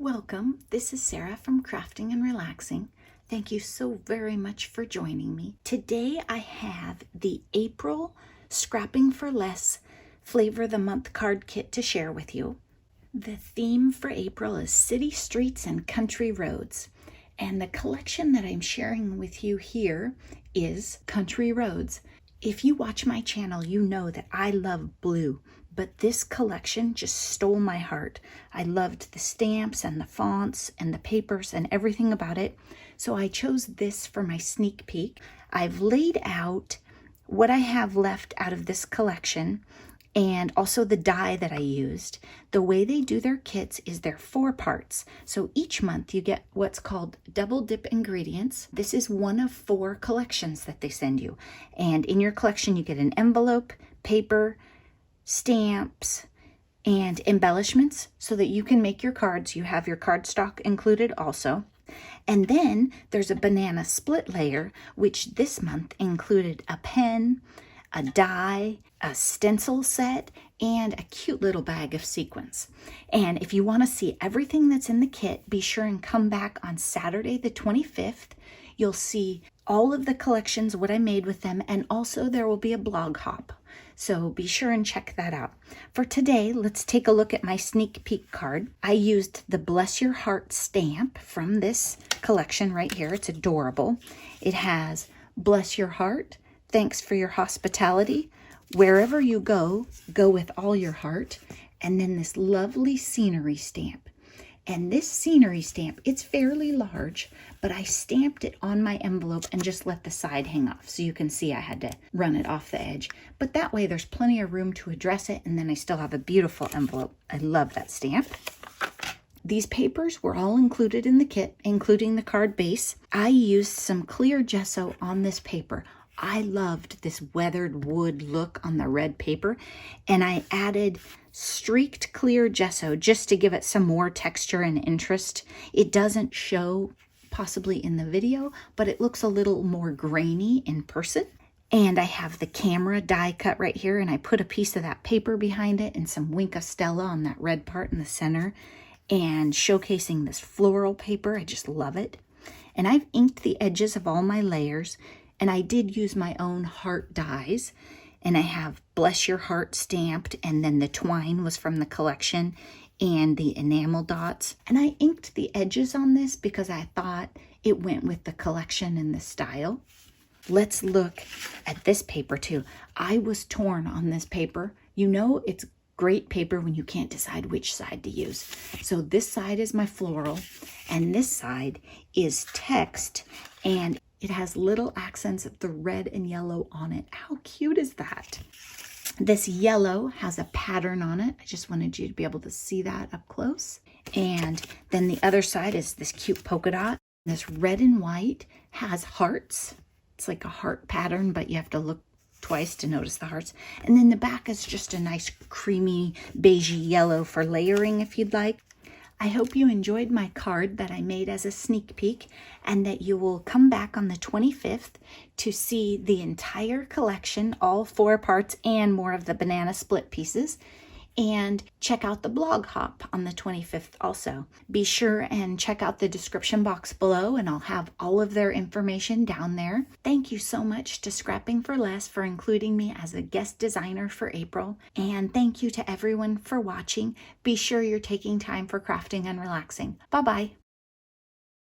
Welcome, this is Sarah from Crafting and Relaxing. Thank you so very much for joining me. Today I have the April Scrapping for Less Flavor of the Month card kit to share with you. The theme for April is City Streets and Country Roads. And the collection that I'm sharing with you here is Country Roads. If you watch my channel, you know that I love blue, but this collection just stole my heart. I loved the stamps and the fonts and the papers and everything about it, so I chose this for my sneak peek. I've laid out what I have left out of this collection and also the die that I used. The way they do their kits is they're 4 parts. So each month you get what's called double dip ingredients. This is one of 4 collections that they send you. And in your collection you get an envelope, paper, stamps, and embellishments so that you can make your cards. You have your cardstock included also. And then there's a banana split layer, which this month included a pen, a die, a stencil set, and a cute little bag of sequins. And if you want to see everything that's in the kit, be sure and come back on Saturday the 25th. You'll see all of the collections, what I made with them, and also there will be a blog hop. So be sure and check that out. For today, let's take a look at my sneak peek card. I used the Bless Your Heart stamp from this collection right here. It's adorable. It has Bless Your Heart, Thanks for your hospitality. Wherever you go, go with all your heart. And then this lovely scenery stamp. And this scenery stamp, it's fairly large, but I stamped it on my envelope and just let the side hang off. So you can see I had to run it off the edge. But that way there's plenty of room to address it, and then I still have a beautiful envelope. I love that stamp. These papers were all included in the kit, including the card base. I used some clear gesso on this paper. I loved this weathered wood look on the red paper, and I added streaked clear gesso just to give it some more texture and interest. It doesn't show possibly in the video, but it looks a little more grainy in person. And I have the camera die cut right here, and I put a piece of that paper behind it and some Wink of Stella on that red part in the center, and showcasing this floral paper. I just love it. And I've inked the edges of all my layers. And I did use my own heart dies, and I have Bless Your Heart stamped, and then the twine was from the collection, and the enamel dots. And I inked the edges on this because I thought it went with the collection and the style. Let's look at this paper too. I was torn on this paper. You know it's great paper when you can't decide which side to use. So this side is my floral, and this side is text, and it has little accents of the red and yellow on it. How cute is that? This yellow has a pattern on it. I just wanted you to be able to see that up close. And then the other side is this cute polka dot. This red and white has hearts. It's like a heart pattern, but you have to look twice to notice the hearts. And then the back is just a nice creamy beigey yellow for layering if you'd like. I hope you enjoyed my card that I made as a sneak peek, and that you will come back on the 25th to see the entire collection, all 4 parts and more of the banana split pieces, and check out the blog hop on the 25th also. Be sure and check out the description box below, and I'll have all of their information down there. Thank you so much to Scrapping for Less for including me as a guest designer for April, and thank you to everyone for watching. Be sure you're taking time for crafting and relaxing. Bye-bye.